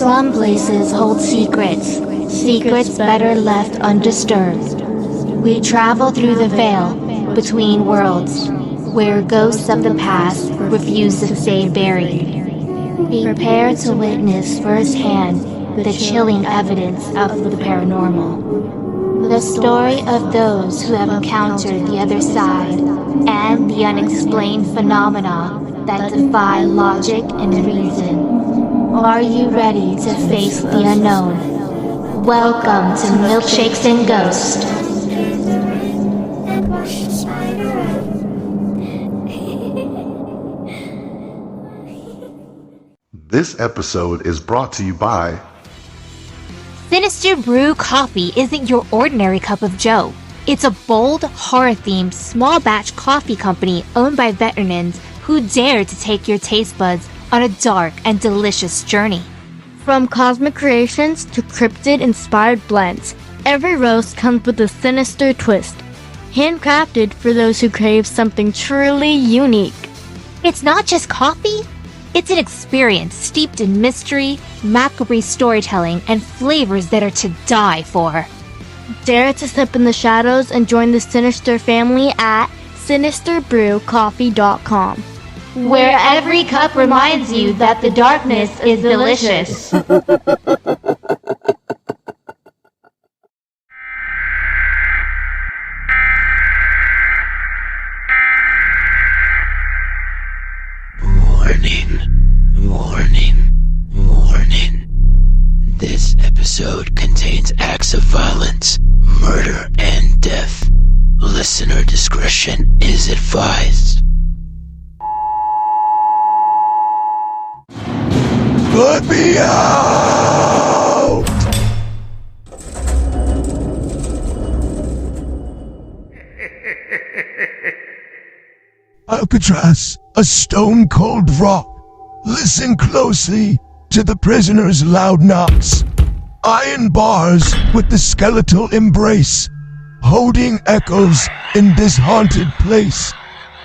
Some places hold secrets, secrets better left undisturbed. We travel through the veil between worlds, where ghosts of the past refuse to stay buried. Prepare to witness firsthand the chilling evidence of the paranormal. The story of those who have encountered the other side and the unexplained phenomena that defy logic and reason. Are you ready to face the unknown? Welcome to Milkshakes and Ghosts. This episode is brought to you by Sinister Brew Coffee isn't your ordinary cup of joe. It's a bold, horror-themed, small-batch coffee company owned by veterans who dare to take your taste buds on a dark and delicious journey. From cosmic creations to cryptid-inspired blends, every roast comes with a sinister twist, handcrafted for those who crave something truly unique. It's not just coffee. It's an experience steeped in mystery, macabre storytelling, and flavors that are to die for. Dare to sip in the shadows and join the Sinister family at sinisterbrewcoffee.com. Where every cup reminds you that the darkness is delicious. Warning. This episode contains acts of violence, murder, and death. Listener discretion is advised. Let me out! Alcatraz, a stone-cold rock. Listen closely to the prisoner's loud knocks. Iron bars with the skeletal embrace, holding echoes in this haunted place.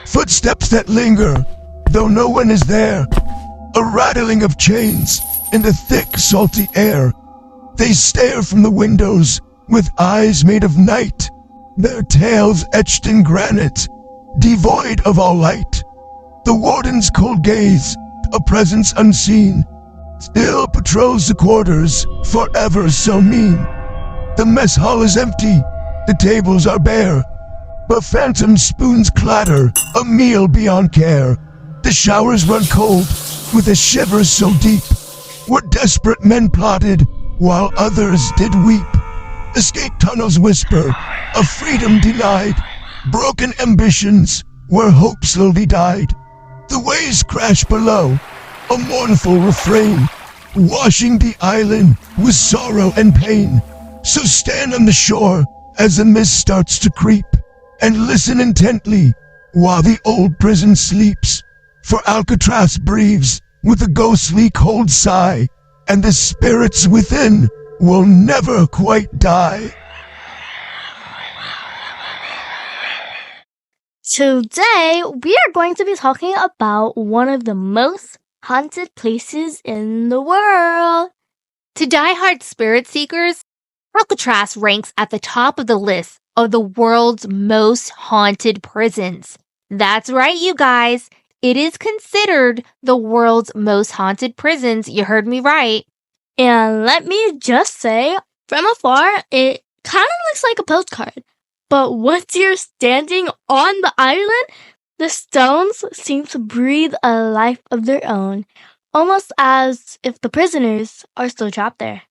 Footsteps that linger, though no one is there. A rattling of chains in the thick, salty air. They stare from the windows with eyes made of night, their tails etched in granite, devoid of all light. The warden's cold gaze, a presence unseen, still patrols the quarters, forever so mean. The mess hall is empty, the tables are bare, but phantom spoons clatter, a meal beyond care. The showers run cold, with a shiver so deep, where desperate men plotted, while others did weep. Escape tunnels whisper, a freedom denied, broken ambitions, where hope slowly died. The waves crash below, a mournful refrain, washing the island with sorrow and pain. So stand on the shore as the mist starts to creep, and listen intently while the old prison sleeps. For Alcatraz breathes with a ghostly cold sigh, and the spirits within will never quite die. Today, we are going to be talking about one of the most haunted places in the world. To diehard spirit seekers, Alcatraz ranks at the top of the list of the world's most haunted prisons. That's right, you guys. It is considered the world's most haunted prisons. You heard me right. And let me just say, from afar, it kind of looks like a postcard. But once you're standing on the island, the stones seem to breathe a life of their own, almost as if the prisoners are still trapped there.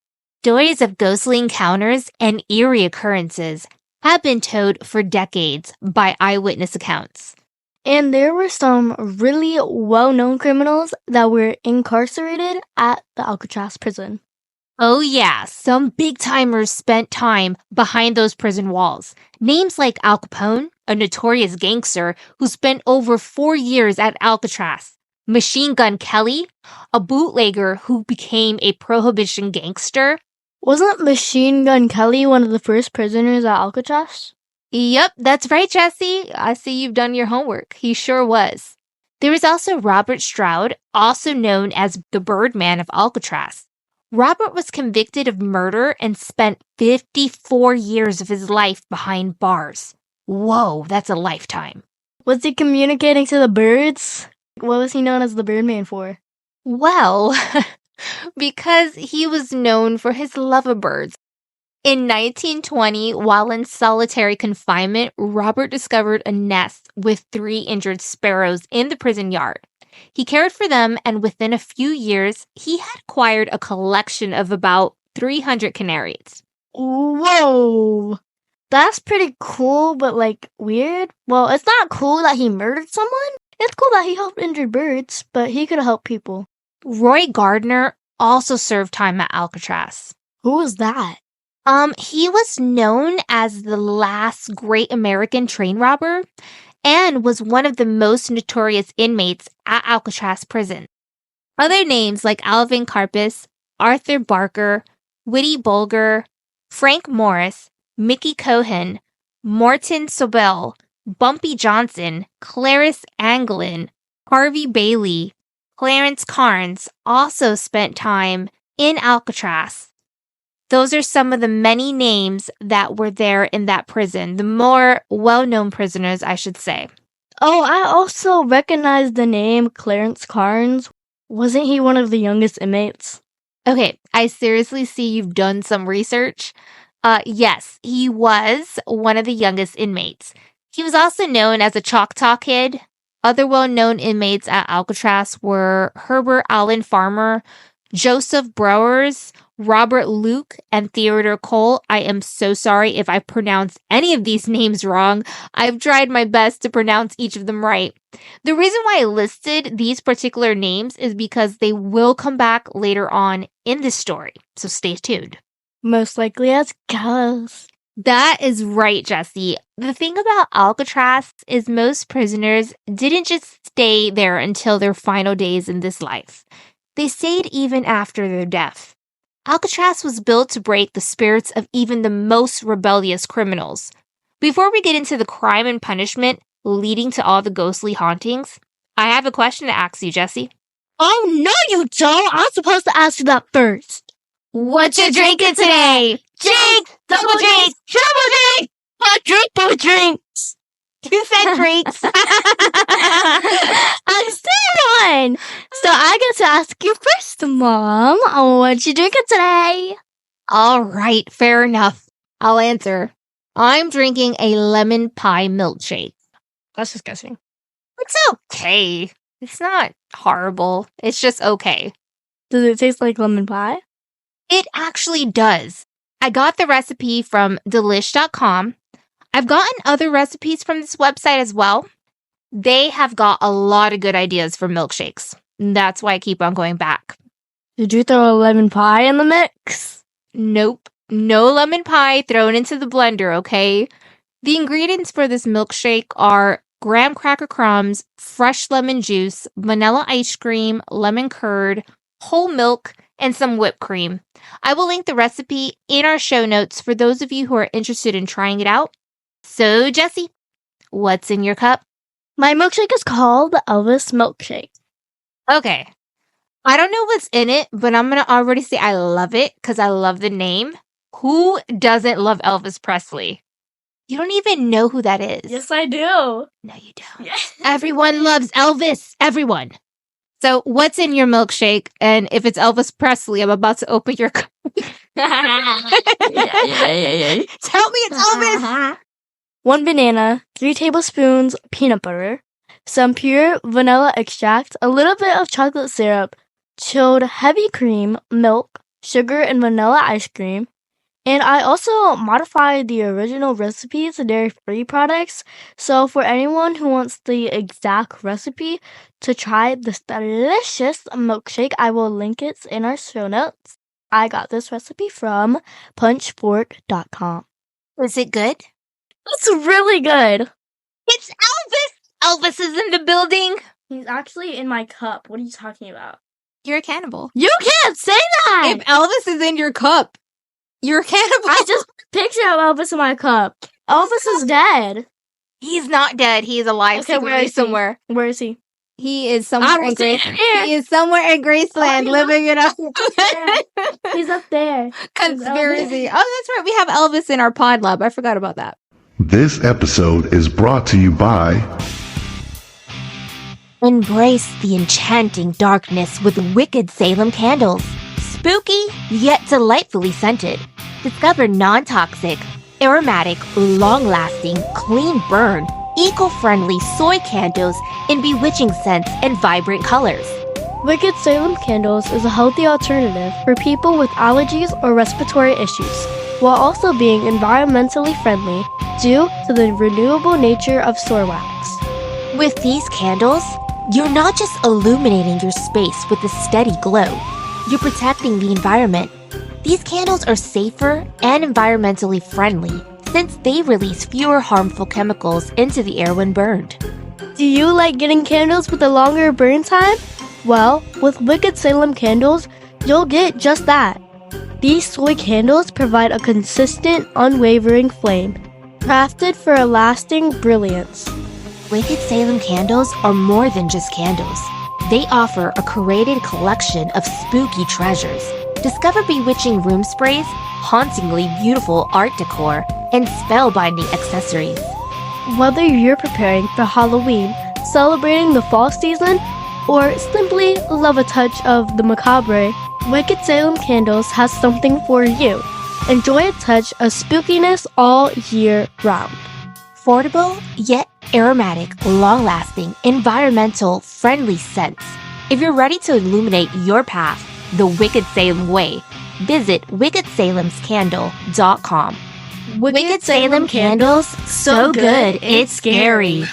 Stories of ghostly encounters and eerie occurrences have been told for decades by eyewitness accounts. And there were some really well-known criminals that were incarcerated at the Alcatraz prison. Oh yeah, some big-timers spent time behind those prison walls. Names like Al Capone, a notorious gangster who spent over 4 years at Alcatraz. Machine Gun Kelly, a bootlegger who became a prohibition gangster. Wasn't Machine Gun Kelly one of the first prisoners at Alcatraz? Yep, that's right, Jesse. I see you've done your homework. He sure was. There was also Robert Stroud, also known as the Birdman of Alcatraz. Robert was convicted of murder and spent 54 years of his life behind bars. Whoa, that's a lifetime. Was he communicating to the birds? What was he known as the Birdman for? Well, because he was known for his love of birds. In 1920, while in solitary confinement, Robert discovered a nest with 3 injured sparrows in the prison yard. He cared for them, and within a few years, he had acquired a collection of about 300 canaries. Whoa! That's pretty cool, but weird. Well, it's not cool that he murdered someone. It's cool that he helped injured birds, but he could have helped people. Roy Gardner also served time at Alcatraz. Who was that? He was known as the last great American train robber and was one of the most notorious inmates at Alcatraz prison. Other names like Alvin Karpis, Arthur Barker, Whitty Bulger, Frank Morris, Mickey Cohen, Morton Sobel, Bumpy Johnson, Clarice Anglin, Harvey Bailey, Clarence Carnes also spent time in Alcatraz. Those are some of the many names that were there in that prison, the more well-known prisoners, I should say. Oh, I also recognize the name Clarence Carnes. Wasn't he one of the youngest inmates? Okay, I seriously see you've done some research. Yes, he was one of the youngest inmates. He was also known as a Choctaw Kid. Other well-known inmates at Alcatraz were Herbert Allen Farmer, Joseph Browers, Robert Luke, and Theodore Cole. I am so sorry if I pronounced any of these names wrong. I've tried my best to pronounce each of them right. The reason why I listed these particular names is because they will come back later on in this story, so stay tuned. Most likely as ghosts. That is right, Jesse. The thing about Alcatraz is most prisoners didn't just stay there until their final days in this life. They stayed even after their death. Alcatraz was built to break the spirits of even the most rebellious criminals. Before we get into the crime and punishment leading to all the ghostly hauntings, I have a question to ask you, Jesse. Oh, no, you don't. I'm supposed to ask you that first. What you drinking today? Drink! Double drink! Triple drink! Quadruple drinks! You said drinks. I'm still one. So I get to ask you first, Mom. What you drinking today? All right, fair enough. I'll answer. I'm drinking a lemon pie milkshake. That's disgusting. It's okay. It's not horrible. It's just okay. Does it taste like lemon pie? It actually does. I got the recipe from delish.com. I've gotten other recipes from this website as well. They have got a lot of good ideas for milkshakes. That's why I keep on going back. Did you throw a lemon pie in the mix? Nope. No lemon pie thrown into the blender, okay? The ingredients for this milkshake are graham cracker crumbs, fresh lemon juice, vanilla ice cream, lemon curd, whole milk, and some whipped cream. I will link the recipe in our show notes for those of you who are interested in trying it out. So, Jesse, what's in your cup? My milkshake is called the Elvis Milkshake. Okay. I don't know what's in it, but I'm going to already say I love it because I love the name. Who doesn't love Elvis Presley? You don't even know who that is. Yes, I do. No, you don't. Yes. Everyone loves Elvis. Everyone. So what's in your milkshake? And if it's Elvis Presley, I'm about to open your cup. Tell me it's Elvis. 1 banana, 3 tablespoons peanut butter, some pure vanilla extract, a little bit of chocolate syrup, chilled heavy cream, milk, sugar, and vanilla ice cream. And I also modified the original recipe to dairy-free products. So for anyone who wants the exact recipe to try this delicious milkshake, I will link it in our show notes. I got this recipe from punchfork.com. Is it good? It's really good. It's Elvis! Elvis is in the building! He's actually in my cup. What are you talking about? You're a cannibal. You can't say that! If Elvis is in your cup, you're a cannibal. I just picture Elvis in my cup. Elvis is dead. He's not dead. He's alive Okay, where secretly is he? somewhere. Where is he? He is somewhere in Here. He is somewhere in Graceland, living it up. He's up there. Conspiracy. Oh, that's right. We have Elvis in our pod lab. I forgot about that. This episode is brought to you by Embrace the enchanting darkness with wicked Salem candles. Spooky, yet delightfully scented. Discover non-toxic, aromatic, long-lasting, clean burn, eco-friendly soy candles in bewitching scents and vibrant colors. Wicked Salem Candles is a healthy alternative for people with allergies or respiratory issues, while also being environmentally friendly due to the renewable nature of soy wax. With these candles, you're not just illuminating your space with a steady glow, you're protecting the environment. These candles are safer and environmentally friendly since they release fewer harmful chemicals into the air when burned. Do you like getting candles with a longer burn time? Well, with Wicked Salem Candles, you'll get just that. These soy candles provide a consistent, unwavering flame, crafted for a lasting brilliance. Wicked Salem candles are more than just candles. They offer a curated collection of spooky treasures. Discover bewitching room sprays, hauntingly beautiful art decor, and spellbinding accessories. Whether you're preparing for Halloween, celebrating the fall season, or simply love a touch of the macabre, Wicked Salem Candles has something for you. Enjoy a touch of spookiness all year round. Affordable, yet aromatic, long-lasting, environmental, friendly scents. If you're ready to illuminate your path the Wicked Salem way, visit WickedSalemsCandle.com. Wicked Salem Candles, so good it's scary.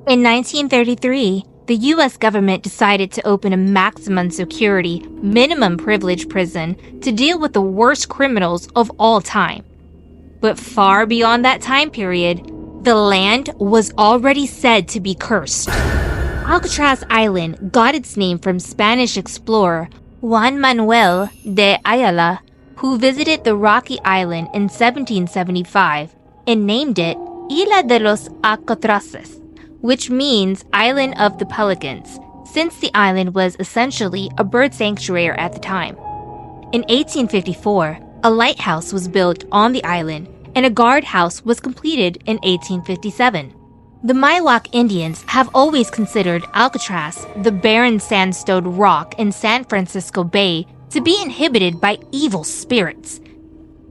In 1933, the U.S. government decided to open a maximum security, minimum privilege prison to deal with the worst criminals of all time. But far beyond that time period, the land was already said to be cursed. Alcatraz Island got its name from Spanish explorer Juan Manuel de Ayala, who visited the rocky island in 1775 and named it Isla de los Alcatrazes, which means Island of the Pelicans, since the island was essentially a bird sanctuary at the time. In 1854, a lighthouse was built on the island, and a guardhouse was completed in 1857. The Miwok Indians have always considered Alcatraz, the barren sandstone rock in San Francisco Bay, to be inhabited by evil spirits.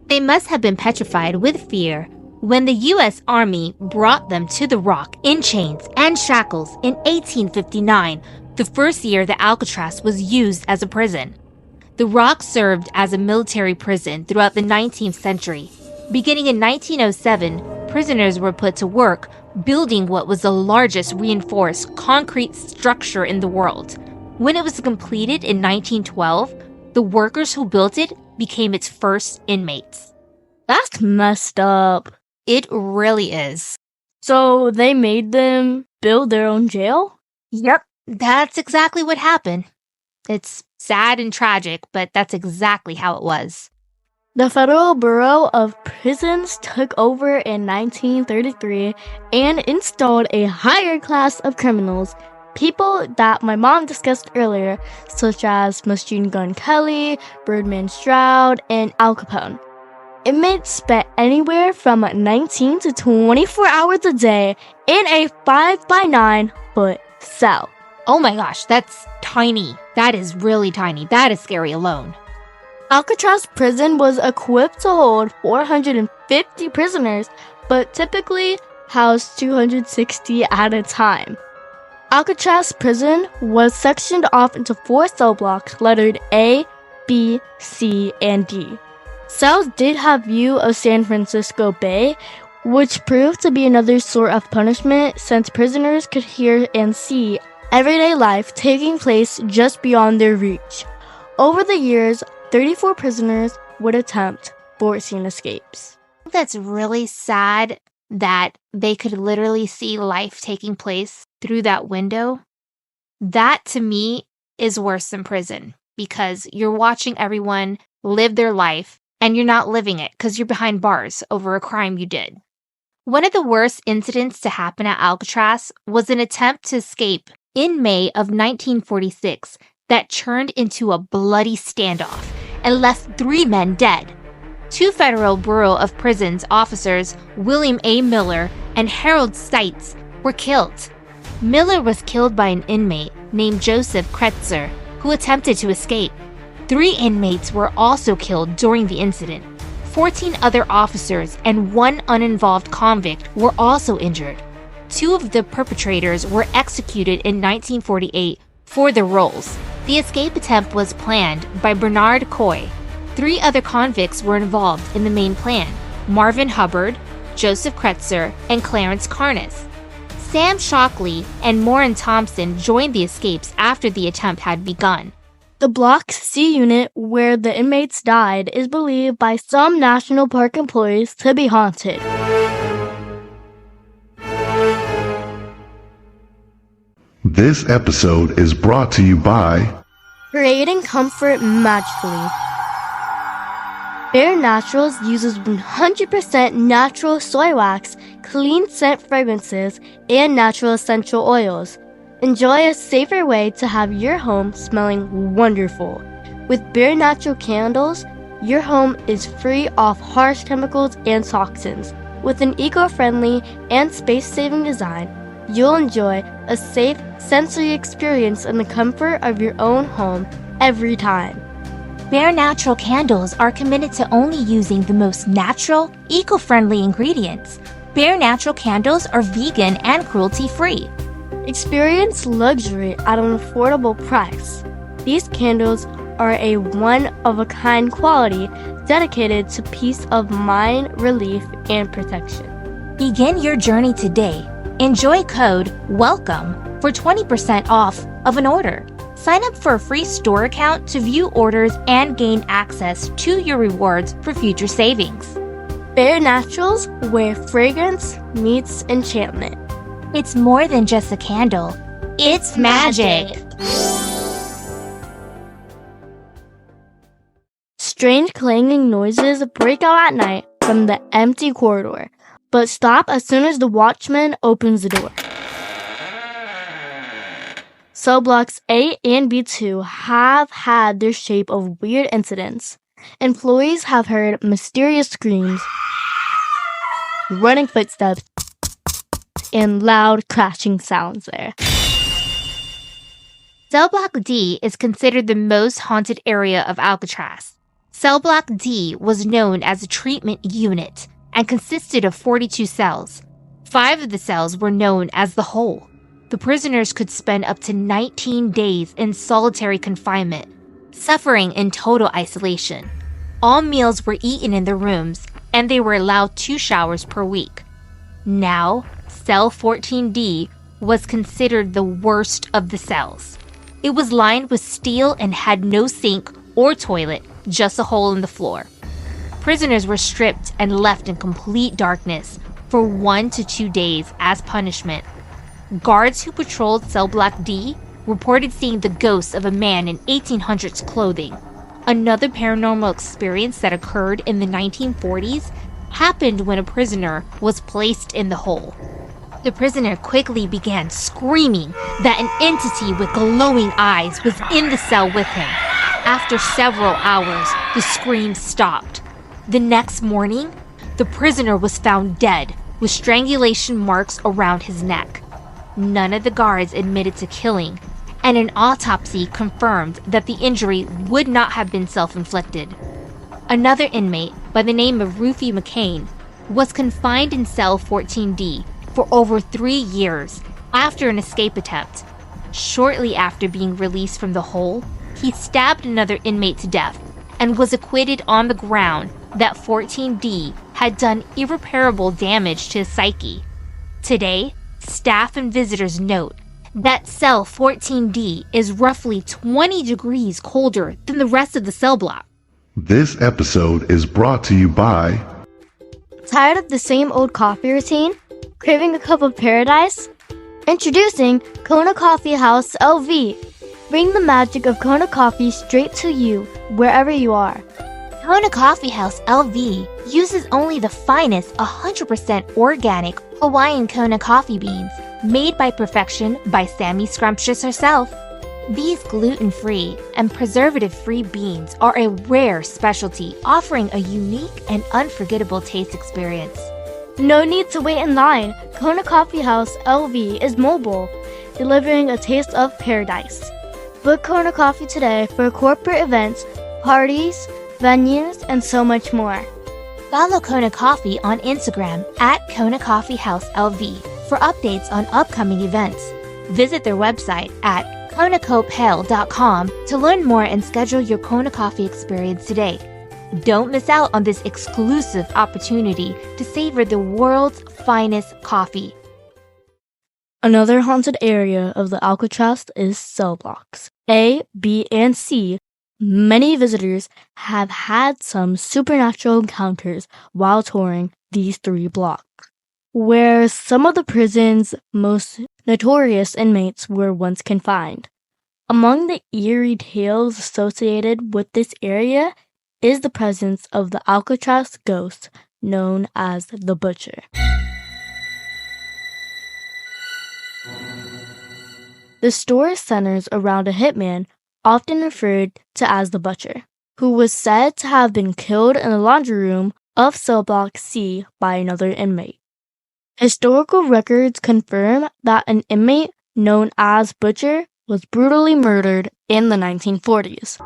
They must have been petrified with fear when the U.S. Army brought them to the rock in chains and shackles in 1859, the first year that Alcatraz was used as a prison. The rock served as a military prison throughout the 19th century. Beginning in 1907, prisoners were put to work building what was the largest reinforced concrete structure in the world. When it was completed in 1912, the workers who built it became its first inmates. That's messed up. It really is. So they made them build their own jail? Yep, that's exactly what happened. It's sad and tragic, but that's exactly how it was. The Federal Bureau of Prisons took over in 1933 and installed a higher class of criminals, people that my mom discussed earlier, such as Machine Gun Kelly, Birdman Stroud, and Al Capone. Inmates spent anywhere from 19 to 24 hours a day in a 5-by-9-foot cell. Oh my gosh, that's tiny. That is really tiny. That is scary alone. Alcatraz prison was equipped to hold 450 prisoners, but typically housed 260 at a time. Alcatraz prison was sectioned off into 4 cell blocks lettered A, B, C, and D. Cells did have view of San Francisco Bay, which proved to be another sort of punishment since prisoners could hear and see everyday life taking place just beyond their reach. Over the years, 34 prisoners would attempt 14 escapes. That's really sad that they could literally see life taking place through that window. That, to me, is worse than prison because you're watching everyone live their life and you're not living it because you're behind bars over a crime you did. One of the worst incidents to happen at Alcatraz was an attempt to escape in May of 1946 that turned into a bloody standoff and left 3 men dead. 2 Federal Bureau of Prisons officers, William A. Miller and Harold Seitz, were killed. Miller was killed by an inmate named Joseph Kretzer, who attempted to escape. 3 inmates were also killed during the incident. 14 other officers and 1 uninvolved convict were also injured. 2 of the perpetrators were executed in 1948 for their roles. The escape attempt was planned by Bernard Coy. 3 other convicts were involved in the main plan: Marvin Hubbard, Joseph Kretzer, and Clarence Carnes. Sam Shockley and Maureen Thompson joined the escapes after the attempt had begun. The Block C unit where the inmates died is believed by some National Park employees to be haunted. This episode is brought to you by Creating comfort magically. Bare Naturals uses 100% natural soy wax, clean scent fragrances, and natural essential oils. Enjoy a safer way to have your home smelling wonderful. With Bare Natural candles, your home is free of harsh chemicals and toxins. With an eco-friendly and space-saving design, you'll enjoy a safe sensory experience in the comfort of your own home every time. Bare Natural candles are committed to only using the most natural, eco-friendly ingredients. Bare Natural candles are vegan and cruelty-free. Experience luxury at an affordable price. These candles are a one-of-a-kind quality dedicated to peace of mind, relief, and protection. Begin your journey today. Enjoy code WELCOME for 20% off of an order. Sign up for a free store account to view orders and gain access to your rewards for future savings. Bare Naturals, where fragrance meets enchantment. It's more than just a candle. It's magic. Strange clanging noises break out at night from the empty corridor, but stop as soon as the watchman opens the door. Cell blocks A and B2 have had their shape of weird incidents. Employees have heard mysterious screams, running footsteps, and loud crashing sounds there. Cell Block D is considered the most haunted area of Alcatraz. Cell Block D was known as a treatment unit and consisted of 42 cells. 5 of the cells were known as the Hole. The prisoners could spend up to 19 days in solitary confinement, suffering in total isolation. All meals were eaten in their rooms, and they were allowed 2 showers per week. Now, Cell 14D was considered the worst of the cells. It was lined with steel and had no sink or toilet, just a hole in the floor. Prisoners were stripped and left in complete darkness for 1 to 2 days as punishment. Guards who patrolled Cell Block D reported seeing the ghost of a man in 1800s clothing. Another paranormal experience that occurred in the 1940s happened when a prisoner was placed in the hole. The prisoner quickly began screaming that an entity with glowing eyes was in the cell with him. After several hours, the screams stopped. The next morning, the prisoner was found dead with strangulation marks around his neck. None of the guards admitted to killing, and an autopsy confirmed that the injury would not have been self-inflicted. Another inmate by the name of Ruthie McCain was confined in cell 14D for over 3 years after an escape attempt. Shortly after being released from the hole, he stabbed another inmate to death and was acquitted on the ground that 14D had done irreparable damage to his psyche. Today, staff and visitors note that cell 14D is roughly 20 degrees colder than the rest of the cell block. This episode is brought to you by Tired of the same old coffee routine? Craving a cup of paradise? Introducing Kona Coffee House LV. Bring the magic of Kona coffee straight to you, wherever you are. Kona Coffee House LV uses only the finest 100% organic Hawaiian Kona coffee beans, made by perfection by Sammy Scrumptious herself. These gluten-free and preservative-free beans are a rare specialty, offering a unique and unforgettable taste experience. No need to wait in line. Kona Coffee House LV is mobile, delivering a taste of paradise. Book Kona Coffee today for corporate events, parties, venues, and so much more. Follow Kona Coffee on Instagram at Kona Coffee House LV for updates on upcoming events. Visit their website at konacopel.com to learn more and schedule your Kona Coffee experience today. Don't miss out on this exclusive opportunity to savor the world's finest coffee. Another haunted area of the Alcatraz is cell blocks A, B, and C. Many visitors have had some supernatural encounters while touring these 3 blocks, where some of the prison's most notorious inmates were once confined. Among the eerie tales associated with this area is the presence of the Alcatraz ghost known as the Butcher. The story centers around a hitman often referred to as the Butcher, who was said to have been killed in the laundry room of cell block C by another inmate. Historical records confirm that an inmate known as Butcher was brutally murdered in the 1940s.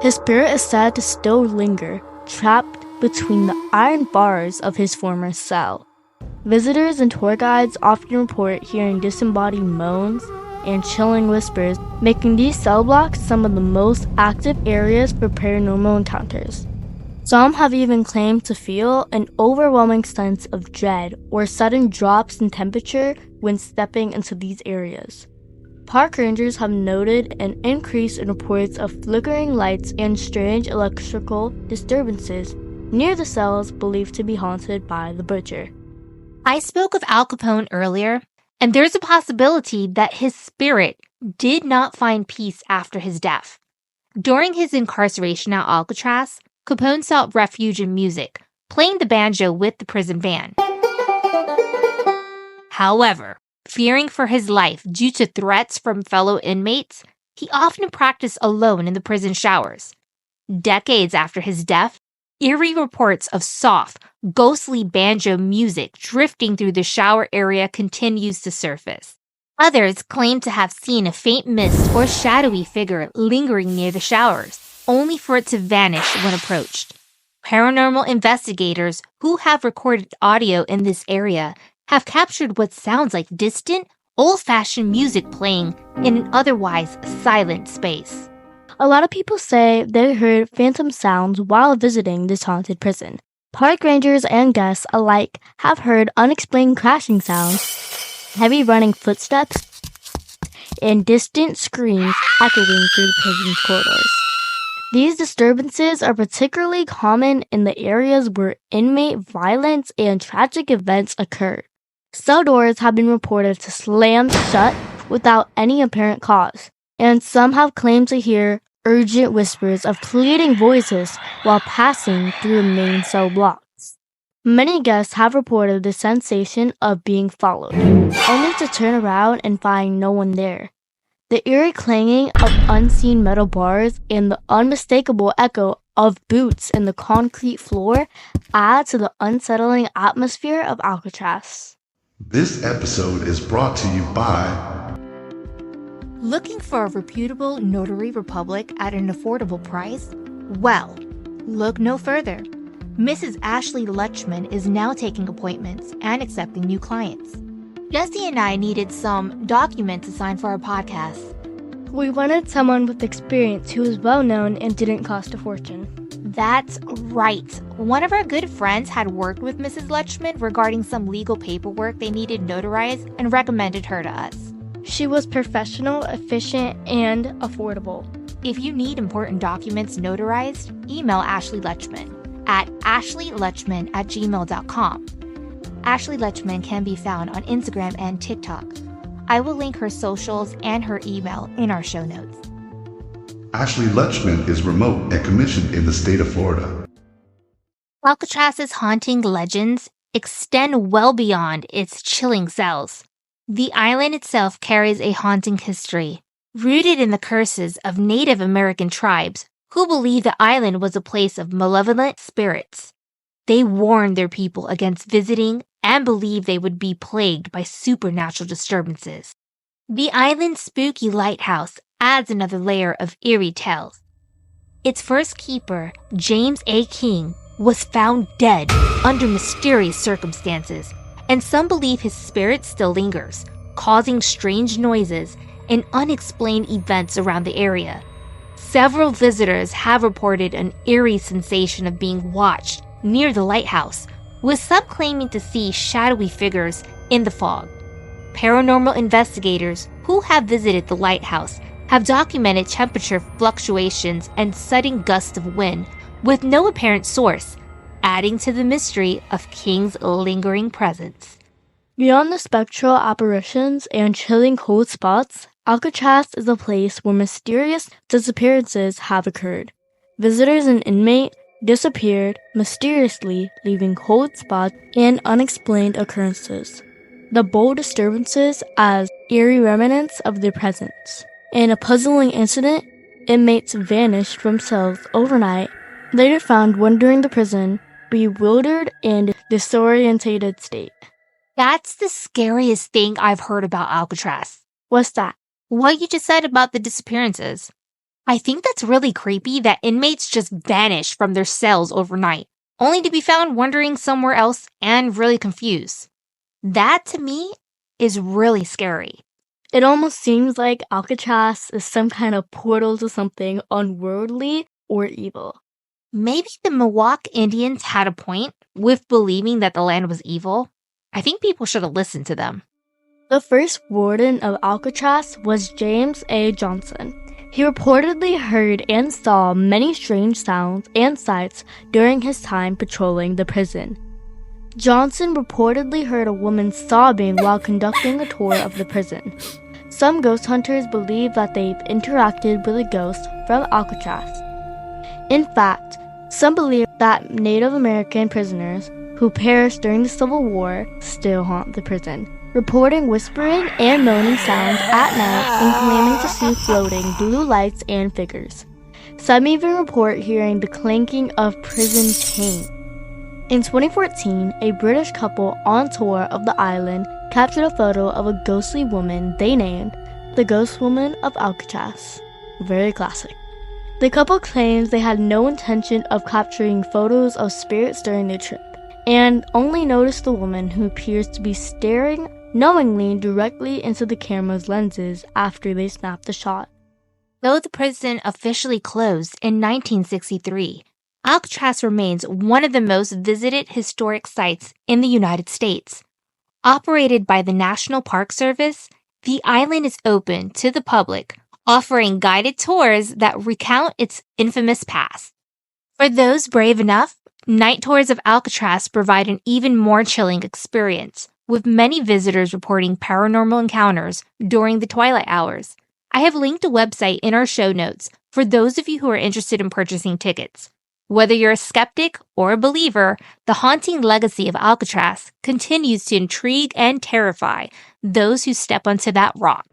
His spirit is said to still linger, trapped between the iron bars of his former cell. Visitors and tour guides often report hearing disembodied moans and chilling whispers, making these cell blocks some of the most active areas for paranormal encounters. Some have even claimed to feel an overwhelming sense of dread or sudden drops in temperature when stepping into these areas. Park rangers have noted an increase in reports of flickering lights and strange electrical disturbances near the cells believed to be haunted by the Butcher. I spoke of Al Capone earlier, and there's a possibility that his spirit did not find peace after his death. During his incarceration at Alcatraz, Capone sought refuge in music, playing the banjo with the prison band. However, fearing for his life due to threats from fellow inmates, he often practiced alone in the prison showers. Decades after his death, eerie reports of soft, ghostly banjo music drifting through the shower area continues to surface. Others claim to have seen a faint mist or shadowy figure lingering near the showers, only for it to vanish when approached. Paranormal investigators who have recorded audio in this area have captured what sounds like distant, old-fashioned music playing in an otherwise silent space. A lot of people say they heard phantom sounds while visiting this haunted prison. Park rangers and guests alike have heard unexplained crashing sounds, heavy running footsteps, and distant screams echoing through the prison's corridors. These disturbances are particularly common in the areas where inmate violence and tragic events occur. Cell doors have been reported to slam shut without any apparent cause, and some have claimed to hear urgent whispers of pleading voices while passing through the main cell blocks. Many guests have reported the sensation of being followed, only to turn around and find no one there. The eerie clanging of unseen metal bars and the unmistakable echo of boots in the concrete floor add to the unsettling atmosphere of Alcatraz. This episode is brought to you by... Looking for a reputable notary republic at an affordable price? Well, look no further. Mrs. Ashley Lutchman is now taking appointments and accepting new clients. Jesse and I needed some documents to sign for our podcast. We wanted someone with experience who was well known and didn't cost a fortune. That's right. One of our good friends had worked with Mrs. Lutchman regarding some legal paperwork they needed notarized and recommended her to us. She was professional, efficient, and affordable. If you need important documents notarized, email Ashley Lutchman at ashleylutchman@gmail.com. Ashley Lutchman can be found on Instagram and TikTok. I will link her socials and her email in our show notes. Ashley Lutchman is remote and commissioned in the state of Florida. Alcatraz's haunting legends extend well beyond its chilling cells. The island itself carries a haunting history, rooted in the curses of Native American tribes who believed the island was a place of malevolent spirits. They warned their people against visiting and believed they would be plagued by supernatural disturbances. The island's spooky lighthouse adds another layer of eerie tales. Its first keeper, James A. King, was found dead under mysterious circumstances, and some believe his spirit still lingers, causing strange noises and unexplained events around the area. Several visitors have reported an eerie sensation of being watched near the lighthouse, with some claiming to see shadowy figures in the fog. Paranormal investigators who have visited the lighthouse have documented temperature fluctuations and sudden gusts of wind with no apparent source, adding to the mystery of King's lingering presence. Beyond the spectral apparitions and chilling cold spots, Alcatraz is a place where mysterious disappearances have occurred. Visitors and inmates disappeared mysteriously, leaving cold spots and unexplained occurrences. The bold disturbances as eerie remnants of their presence. In a puzzling incident, inmates vanished from cells overnight, later found wandering the prison, bewildered and disorientated state. That's the scariest thing I've heard about Alcatraz. What's that? What you just said about the disappearances. I think that's really creepy that inmates just vanish from their cells overnight, only to be found wandering somewhere else and really confused. That, to me, is really scary. It almost seems like Alcatraz is some kind of portal to something unworldly or evil. Maybe the Miwok Indians had a point with believing that the land was evil. I think people should have listened to them. The first warden of Alcatraz was James A. Johnson. He reportedly heard and saw many strange sounds and sights during his time patrolling the prison. Johnson reportedly heard a woman sobbing while conducting a tour of the prison. Some ghost hunters believe that they've interacted with a ghost from Alcatraz. In fact, some believe that Native American prisoners who perished during the Civil War still haunt the prison, reporting whispering and moaning sounds at night and claiming to see floating blue lights and figures. Some even report hearing the clanking of prison chains. In 2014, a British couple on tour of the island captured a photo of a ghostly woman they named the Ghost Woman of Alcatraz. Very classic. The couple claims they had no intention of capturing photos of spirits during their trip, and only noticed the woman who appears to be staring knowingly directly into the camera's lenses after they snapped the shot. Though the prison officially closed in 1963, Alcatraz remains one of the most visited historic sites in the United States. Operated by the National Park Service, the island is open to the public, offering guided tours that recount its infamous past. For those brave enough, night tours of Alcatraz provide an even more chilling experience, with many visitors reporting paranormal encounters during the twilight hours. I have linked a website in our show notes for those of you who are interested in purchasing tickets. Whether you're a skeptic or a believer, the haunting legacy of Alcatraz continues to intrigue and terrify those who step onto that rock.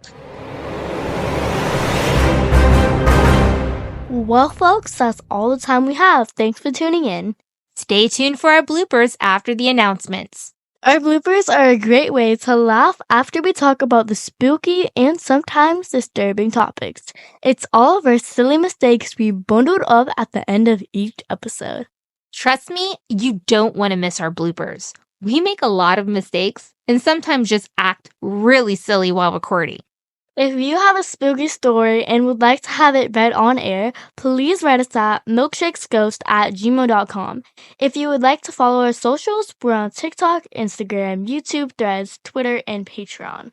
Well, folks, that's all the time we have. Thanks for tuning in. Stay tuned for our bloopers after the announcements. Our bloopers are a great way to laugh after we talk about the spooky and sometimes disturbing topics. It's all of our silly mistakes we bundled up at the end of each episode. Trust me, you don't want to miss our bloopers. We make a lot of mistakes and sometimes just act really silly while recording. If you have a spooky story and would like to have it read on air, please write us at milkshakesghost@gmail.com. If you would like to follow our socials, we're on TikTok, Instagram, YouTube, Threads, Twitter, and Patreon.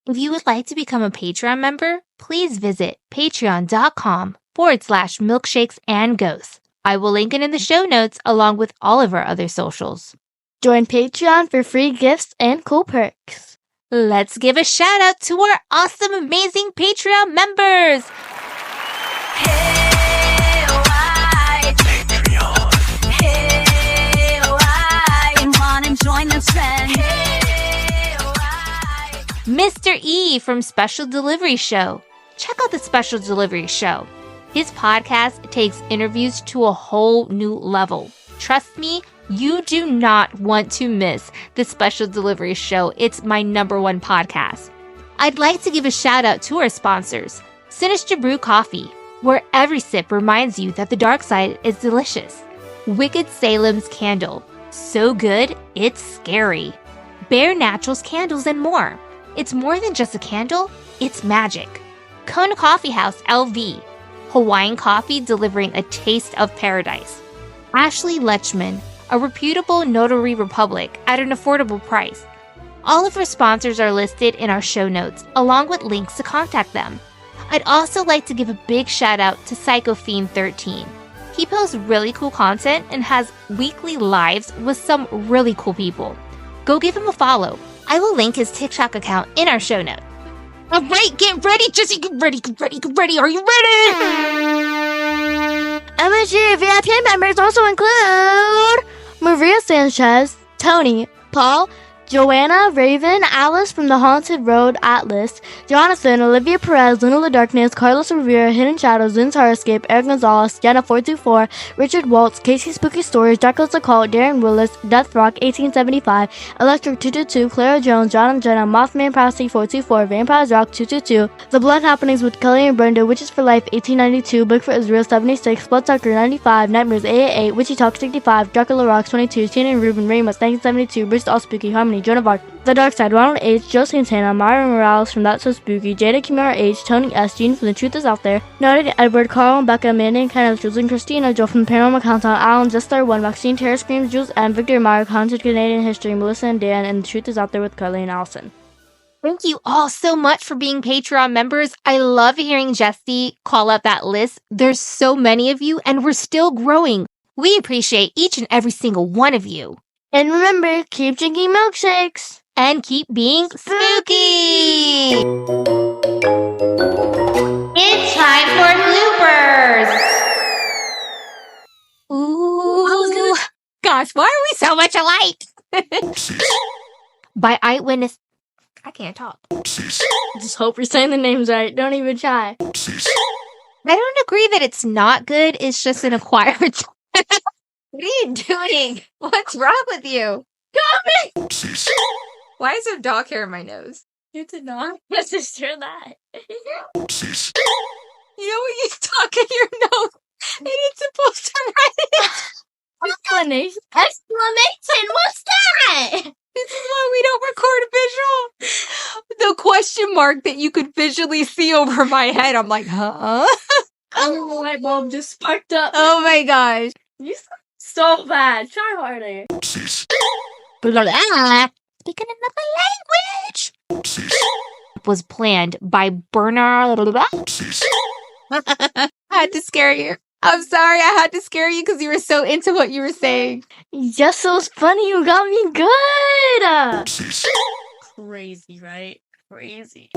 If you would like to become a Patreon member, please visit patreon.com/milkshakesandghosts. I will link it in the show notes along with all of our other socials. Join Patreon for free gifts and cool perks. Let's give a shout out to our awesome, amazing Patreon members. Hey, white. Patreon. Hey, Mr. E from Special Delivery Show. Check out the Special Delivery Show. His podcast takes interviews to a whole new level. Trust me, you do not want to miss the Special Delivery Show. It's my #1 podcast. I'd like to give a shout out to our sponsors, Sinister Brew Coffee, where every sip reminds you that the dark side is delicious. Wicked Salem's Candle, so good, it's scary. Bare Naturals Candles and more. It's more than just a candle, it's magic. Kona Coffee House LV, Hawaiian coffee delivering a taste of paradise. Ashley Lechman, a reputable notary republic at an affordable price. All of our sponsors are listed in our show notes, along with links to contact them. I'd also like to give a big shout out to PsychoFiend13. He posts really cool content and has weekly lives with some really cool people. Go give him a follow. I will link his TikTok account in our show notes. All right, get ready, Jesse, get ready. Are you ready? MSG VIP members also include Maria Sanchez, Tony, Paul, Joanna, Raven, Alice from the Haunted Road Atlas, Jonathan, Olivia Perez, Luna the Darkness, Carlos Rivera, Hidden Shadows, Zin's Escape, Eric Gonzalez, Jenna424, Richard Waltz, Casey Spooky Stories, Dracula's Occult, Darren Willis, Death Rock 1875, Electric 222, Clara Jones, John and Jenna, Mothman Prophecy 424, Vampires Rock 222, The Blood Happenings with Kelly and Brenda, Witches for Life 1892, Bigfoot Israel 76, Bloodsucker 95, Nightmares 888, Witchy Talk 65, Dracula Rocks 22, Tina and Ruben, Ramos 1972, Bruce All Spooky, Harmony, Joan of Arc, The Dark Side, Ronald H., Joe Santana, Myra Morales from That's So Spooky, Jada Kimura H., Tony S., Gene from The Truth Is Out There, Noted Edward, Carl and Becca, Amanda and Kenneth, Jules and Christina, Joe from the Paranormal Countdown, Alan, Zestar 1, Vaccine, Terror Screams, Jules M., Victor Meyer, Haunted Canadian History, Melissa and Dan, and The Truth Is Out There with Carly and Allison. Thank you all so much for being Patreon members. I love hearing Jesse call up that list. There's so many of you, and we're still growing. We appreciate each and every single one of you. And remember, keep drinking milkshakes. And keep being spooky! It's time for bloopers! Ooh, gosh, why are we so much alike? By eyewitness... I can't talk. Just hope you're saying the names right. Don't even try. I don't agree that it's not good. It's just an acquired... What are you doing? What's wrong with you? Stop it! Why is there dog hair in my nose? You did not. Let's just hear that. You know when you talk in your nose and it's supposed to write it? Explanation. What's that? This is why we don't record a visual. The question mark that you could visually see over my head. I'm like, huh? Oh, the light bulb just sparked up. Oh my gosh. You sound so bad. Try harder. Speaking another language. Was planned by Bernard. I had to scare you. I'm sorry, I had to scare you because you were so into what you were saying. Just so funny, you got me good. Crazy, right? Crazy.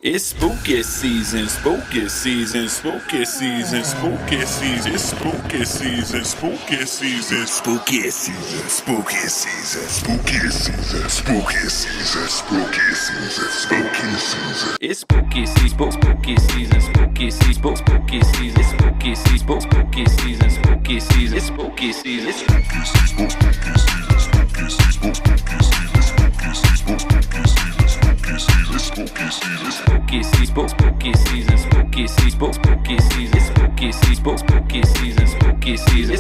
It's spooky season, spooky season, spooky season, spooky season, spooky season, spooky season, spooky season, spooky season, spooky season, spooky season, spooky season, spooky season. It's spooky season, spooky season, spooky season, spooky season, spooky season, spooky season, spooky season, it's spooky season, it's spooky season, spooky season, spooky season, spooky season, spooky season, spooky season. Spooky season, spooky season, spooky season, spooky season, spooky season, spooky season, spooky season, spooky season.